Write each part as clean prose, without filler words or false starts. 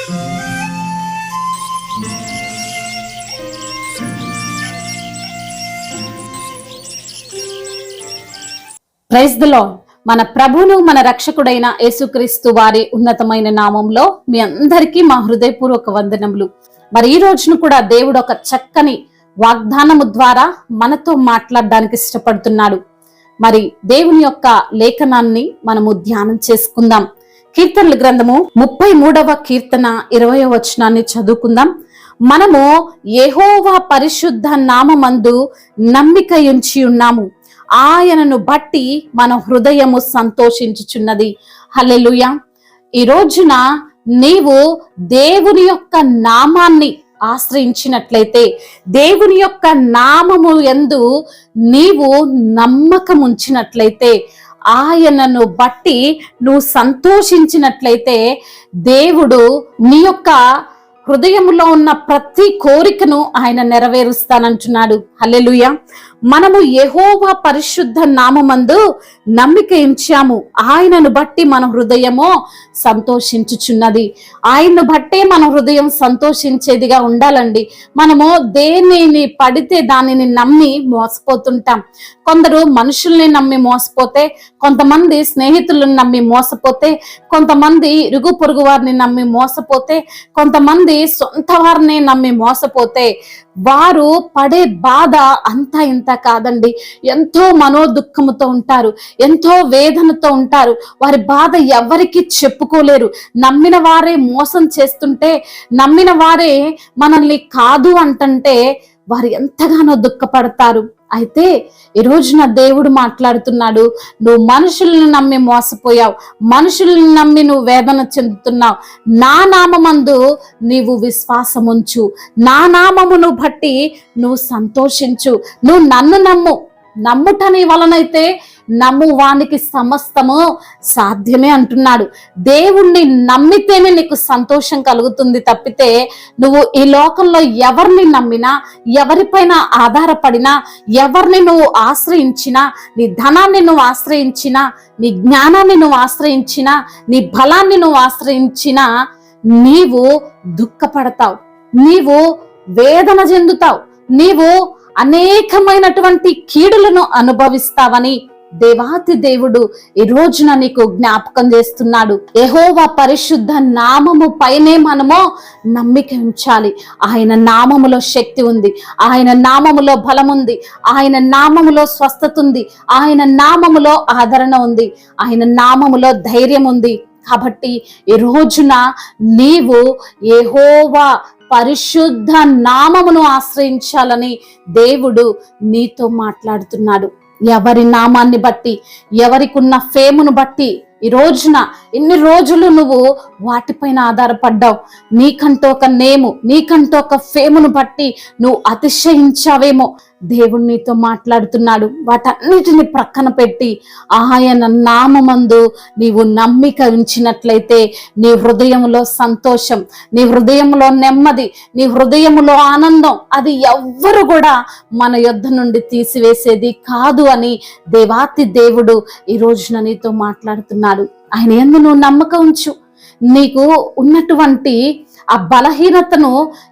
Praise the lord. మన ప్రభువును మన రక్షకుడైన యేసుక్రీస్తు వారి ఉన్నతమైన నామంలో మీ అందరికీ మా హృదయపూర్వక వందనములు. మరి ఈ రోజును కూడా దేవుడు ఒక చక్కని వాగ్దానము ద్వారా మనతో మాట్లాడడానికి ఇష్టపడుతున్నాడు. మరి దేవుని యొక్క లేఖనాన్ని మనము ధ్యానం చేసుకుందాం. కీర్తనల గ్రంథము 33వ కీర్తన 20వ వచనాన్ని చదువుకుందాం. మనము యెహోవా పరిశుద్ధ నామమందు నమ్మిక ఉంచి ఉన్నాము, ఆయనను బట్టి మన హృదయము సంతోషించుచున్నది. హల్లెలూయా. ఈ రోజున నీవు దేవుని యొక్క నామాన్ని ఆశ్రయించినట్లయితే, దేవుని యొక్క నామము యందు నీవు నమ్మకం ఉంచినట్లయితే, ఆయనను బట్టి నువ్వు సంతోషించినట్లయితే, దేవుడు నీ యొక్క హృదయంలో ఉన్న ప్రతి కోరికను ఆయన నెరవేరుస్తానంటున్నాడు. హల్లెలూయా. మనము యెహోవా పరిశుద్ధ నామమందు నమ్మిక ఉంచాము, ఆయనను బట్టి మన హృదయము సంతోషించుచున్నది. ఆయన్ను బట్టే మన హృదయం సంతోషించేదిగా ఉండాలండి. మనము దేనిని పడితే దానిని నమ్మి మోసపోతుంటాం. కొందరు మనుషుల్ని నమ్మి మోసపోతే, కొంతమంది స్నేహితులను నమ్మి మోసపోతే, కొంతమంది ఇరుగు పొరుగు వారిని నమ్మి మోసపోతే, కొంతమంది సొంత వారిని నమ్మి మోసపోతే, వారు పడే బాధ అంతా ఇంత కాదండి. ఎంతో మనోదుఃఖముతో ఉంటారు, ఎంతో వేదనతో ఉంటారు. వారి బాధ ఎవరికి చెప్పుకోలేరు. నమ్మిన వారే మోసం చేస్తుంటే, నమ్మిన వారే మనల్ని కాదు అంటుంటే వారు ఎంతగానో దుఃఖపడతారు. అయితే ఈ రోజున దేవుడు మాట్లాడుతున్నాడు, నువ్వు మనుషులను నమ్మి మోసపోయావు, మనుషులను నమ్మి నువ్వు వేదన చెందుతున్నావు. నా నామమందు నీవు విశ్వాసముంచు, నా నామమును బట్టి నువ్వు సంతోషించు. నువ్వు నన్ను నమ్ము. నమ్ముటని వలనైతే నమ్ము వానికి సమస్తము సాధ్యమే అంటున్నాడు. దేవుణ్ణి నమ్మితేనే నీకు సంతోషం కలుగుతుంది తప్పితే, నువ్వు ఈ లోకంలో ఎవరిని నమ్మినా, ఎవరిపైన ఆధారపడినా, ఎవరిని నువ్వు ఆశ్రయించినా, నీ ధనాన్ని నువ్వు ఆశ్రయించినా, నీ జ్ఞానాన్ని నువ్వు ఆశ్రయించినా, నీ బలాన్ని నువ్వు ఆశ్రయించినా, నీవు దుఃఖపడతావు, నీవు వేదన చెందుతావు, నీవు అనేకమైనటువంటి కీడులను అనుభవిస్తావని దేవాతి దేవుడు ఈ రోజున నీకు జ్ఞాపకం చేస్తున్నాడు. యెహోవా పరిశుద్ధ నామము పైనే మనము నమ్మిక ఉంచాలి. ఆయన నామములో శక్తి ఉంది, ఆయన నామములో బలం ఉంది, ఆయన నామములో స్వస్థత ఉంది, ఆయన నామములో ఆదరణ ఉంది, ఆయన నామములో ధైర్యం ఉంది. కాబట్టి ఈ రోజున నీవు యెహోవా పరిశుద్ధ నామమును ఆశ్రయించాలని దేవుడు నీతో మాట్లాడుతున్నాడు. ఎవరి నామాన్ని బట్టి, ఎవరికున్న ఫేమును బట్టి ఈ రోజున ఎన్ని రోజులు నువ్వు వాటిపైన ఆధారపడ్డావు. నీకంటూ ఒక నేము, నీకంటూ ఒక ఫేమును బట్టి నువ్వు అతిశయించావేమో. దేవుడు నీతో మాట్లాడుతున్నాడు. వాటన్నిటిని ప్రక్కన పెట్టి ఆయన నామమందు నీవు నమ్మిక ఉంచినట్లయితే నీ హృదయంలో సంతోషం, నీ హృదయంలో నెమ్మది, నీ హృదయంలో ఆనందం అది ఎవ్వరు కూడా మన యొద్ద నుండి తీసివేసేది కాదు అని దేవాతి దేవుడు ఈ రోజున నీతో మాట్లాడుతున్నాడు. ఆయన యందు నువ్వు నమ్మకం ఉంచు. నీకు ఉన్నటువంటి ఆ బలహీనతను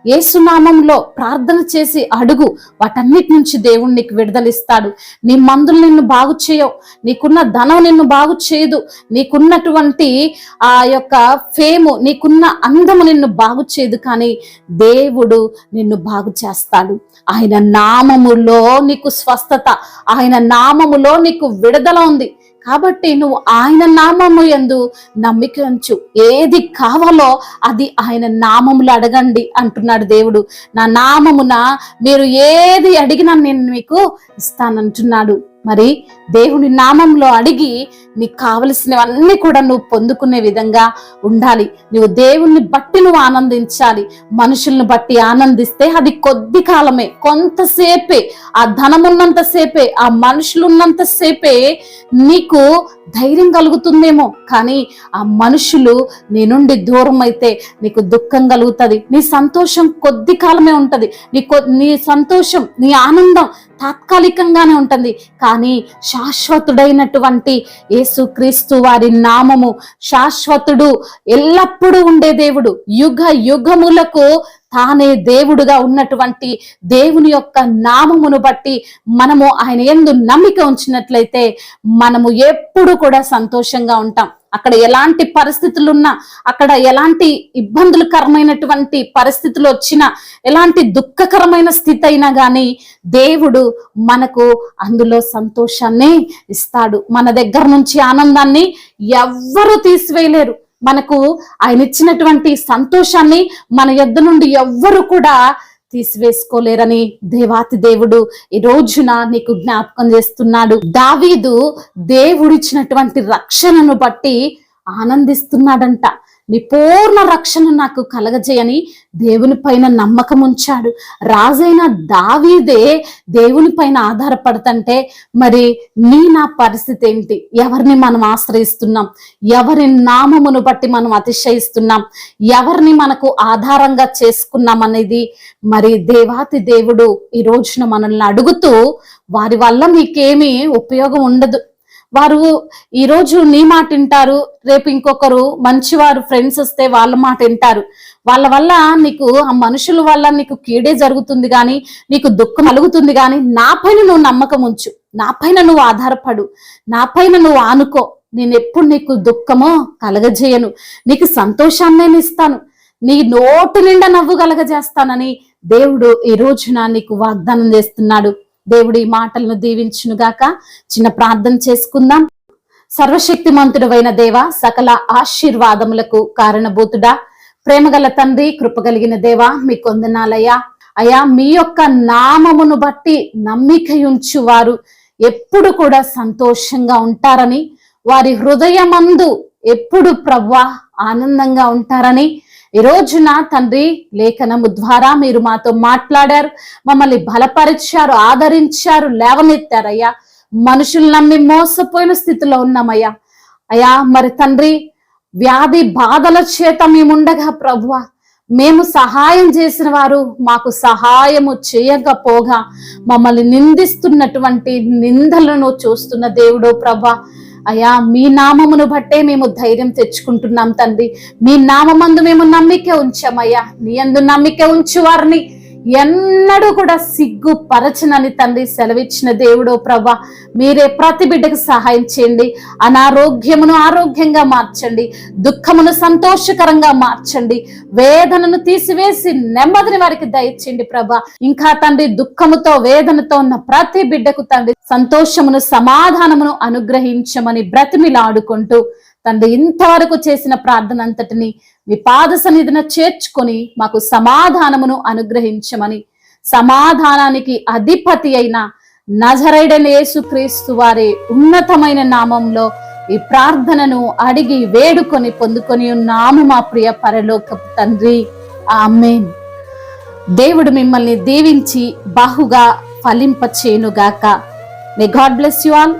యేసునామంలో ప్రార్థన చేసి అడుగు. వాటన్నిటి నుంచి దేవుడు నీకు విడుదలిస్తాడు. నీ మందులు నిన్ను బాగు చేయవు, నీకున్న ధనం నిన్ను బాగు చేయదు, నీకున్నటువంటి ఆ యొక్క ఫేము, నీకున్న అందము నిన్ను బాగు చేయదు, కానీ దేవుడు నిన్ను బాగు చేస్తాడు. ఆయన నామములో నీకు స్వస్థత, ఆయన నామములో నీకు విడుదల ఉంది. కాబట్టి నువ్వు ఆయన నామము యందు నమ్మిక ఉంచు. ఏది కావాలో అది ఆయన నామములు అడగండి అంటున్నాడు దేవుడు. నా నామమున మీరు ఏది అడిగినా నేను మీకు ఇస్తానంటున్నాడు. మరి దేవుని నామంలో అడిగి నీకు కావలసినవన్నీ కూడా నువ్వు పొందుకునే విధంగా ఉండాలి. నువ్వు దేవుణ్ణి బట్టి నువ్వు ఆనందించాలి. మనుషుల్ని బట్టి ఆనందిస్తే అది కొద్ది కాలమే, కొంతసేపే, ఆ ధనం ఉన్నంతసేపే, ఆ మనుషులు ఉన్నంతసేపే నీకు ధైర్యం కలుగుతుందేమో, కానీ ఆ మనుషులు నీ నుండి దూరం అయితే నీకు దుఃఖం కలుగుతుంది. నీ సంతోషం కొద్ది కాలమే ఉంటది. నీ సంతోషం, నీ ఆనందం తాత్కాలికంగానే ఉంటుంది. కానీ శాశ్వతుడైనటువంటి యేసుక్రీస్తు వారి నామము శాశ్వతుడు, ఎల్లప్పుడూ ఉండే దేవుడు, యుగ యుగములకు తానే దేవుడుగా ఉన్నటువంటి దేవుని యొక్క నామమును బట్టి మనము ఆయన యందు నమ్మిక ఉంచినట్లయితే మనము ఎప్పుడు కూడా సంతోషంగా ఉంటాం. అక్కడ ఎలాంటి పరిస్థితులున్నా, అక్కడ ఎలాంటి ఇబ్బందులకరమైనటువంటి పరిస్థితులు వచ్చినా, ఎలాంటి దుఃఖకరమైన స్థితి అయినా కానీ దేవుడు మనకు అందులో సంతోషాన్ని ఇస్తాడు. మన దగ్గర నుంచి ఆనందాన్ని ఎవ్వరూ తీసివేయలేరు. మనకు ఆయన ఇచ్చినటువంటి సంతోషాన్ని మన యొద్ద నుండి ఎవ్వరు కూడా తీసివేసుకోలేరని దేవాతి దేవుడు ఈ రోజున నీకు జ్ఞాపకం చేస్తున్నాడు. దావీదు దేవుడిచ్చినటువంటి రక్షణను బట్టి ఆనందిస్తున్నాడంట. నీ పూర్ణ రక్షణ నాకు కలగజేయని దేవుని పైన నమ్మకం ఉంచాడు. రాజైన దావీదే దేవుని పైన ఆధారపడుతుంటే మరి నా పరిస్థితి ఏంటి? ఎవరిని మనం ఆశ్రయిస్తున్నాం? ఎవరి నామమును బట్టి మనం అతిశయిస్తున్నాం? ఎవరిని మనకు ఆధారంగా చేసుకున్నాం అనేది మరి దేవాతి దేవుడు ఈ రోజున మనల్ని అడుగుతూ, వారి వల్ల నీకేమీ ఉపయోగం ఉండదు. వారు ఈరోజు నీ మాట వింటారు, రేపు ఇంకొకరు మంచివారు ఫ్రెండ్స్ వస్తే వాళ్ళ మాట వింటారు. వాళ్ళ వల్ల నీకు, ఆ మనుషుల వల్ల నీకు కీడే జరుగుతుంది కానీ, నీకు దుఃఖం కలుగుతుంది కానీ, నా పైన నువ్వు నమ్మకం ఉంచు, నా పైన నువ్వు ఆధారపడు, నా పైన నువ్వు ఆనుకో. నేను ఎప్పుడు నీకు దుఃఖమో కలగజేయను, నీకు సంతోషాన్ని ఇస్తాను, నీ నోటి నిండా నవ్వు కలగజేస్తానని దేవుడు ఈ రోజున నీకు వాగ్దానం చేస్తున్నాడు. దేవుడి మాటలను దీవించునుగాక. చిన్న ప్రార్థన చేసుకుందాం. సర్వశక్తిమంతుడైన దేవ, సకల ఆశీర్వాదములకు కారణభూతుడా, ప్రేమగల తండ్రి, కృపగలిగిన దేవ, మీ కొందనాలయ్యా. అయ్యా, మీ యొక్క నామమును బట్టి నమ్మికయుంచు వారు ఎప్పుడు కూడా సంతోషంగా ఉంటారని, వారి హృదయమందు ఎప్పుడు ప్రభువా ఆనందంగా ఉంటారని ఈ రోజున తండ్రి లేఖనము ద్వారా మీరు మాతో మాట్లాడారు, మమ్మల్ని బలపరిచారు, ఆదరించారు, లేవనెత్తారయ్యా. మనుషులు నమ్మి మోసపోయిన స్థితిలో ఉన్నామయ్యా. అయ్యా మరి తండ్రి, వ్యాధి బాధల చేత మేముండగా ప్రభువా, మేము సహాయం చేసిన వారు మాకు సహాయము చేయకపోగా మమ్మల్ని నిందిస్తున్నటువంటి నిందలను చూస్తున్న దేవుడో ప్రభా, అయ్యా మీ నామమును బట్టే మేము ధైర్యం తెచ్చుకుంటున్నాం తండ్రి. మీ నామమందు మేము నమ్మిక ఉంచామయ్యా. నీ యందు నమ్మిక ఉంచు వారిని ఎన్నడూ కూడా సిగ్గుపరచనని తండ్రి సెలవిచ్చిన దేవుడో ప్రభా, మీరే ప్రతి బిడ్డకు సహాయం చేయండి. అనారోగ్యమును ఆరోగ్యంగా మార్చండి, దుఃఖమును సంతోషకరంగా మార్చండి, వేదనను తీసివేసి నెమ్మదిని వారికి దయచేయండి ప్రభా. ఇంకా తండ్రి దుఃఖముతో వేదనతో ఉన్న ప్రతి బిడ్డకు తండ్రి సంతోషమును సమాధానమును అనుగ్రహించమని బ్రతిమిలాడుకుంటూ తండ్రి ఇంతవరకు చేసిన ప్రార్థన అంతటిని మీ పాద సన్నిధిన చేర్చుకొని మాకు సమాధానమును అనుగ్రహించమని, సమాధానానికి అధిపతి అయిన నజరేయుడైన యేసుక్రీస్తు వారి ఉన్నతమైన నామంలో ఈ ప్రార్థనను అడిగి వేడుకొని పొందుకొని ఉన్నాము మా ప్రియ పరలోకపు తండ్రి. ఆమేన్. దేవుడు మిమ్మల్ని దీవించి బహుగా ఫలింపచేయునుగాక. May God bless you all.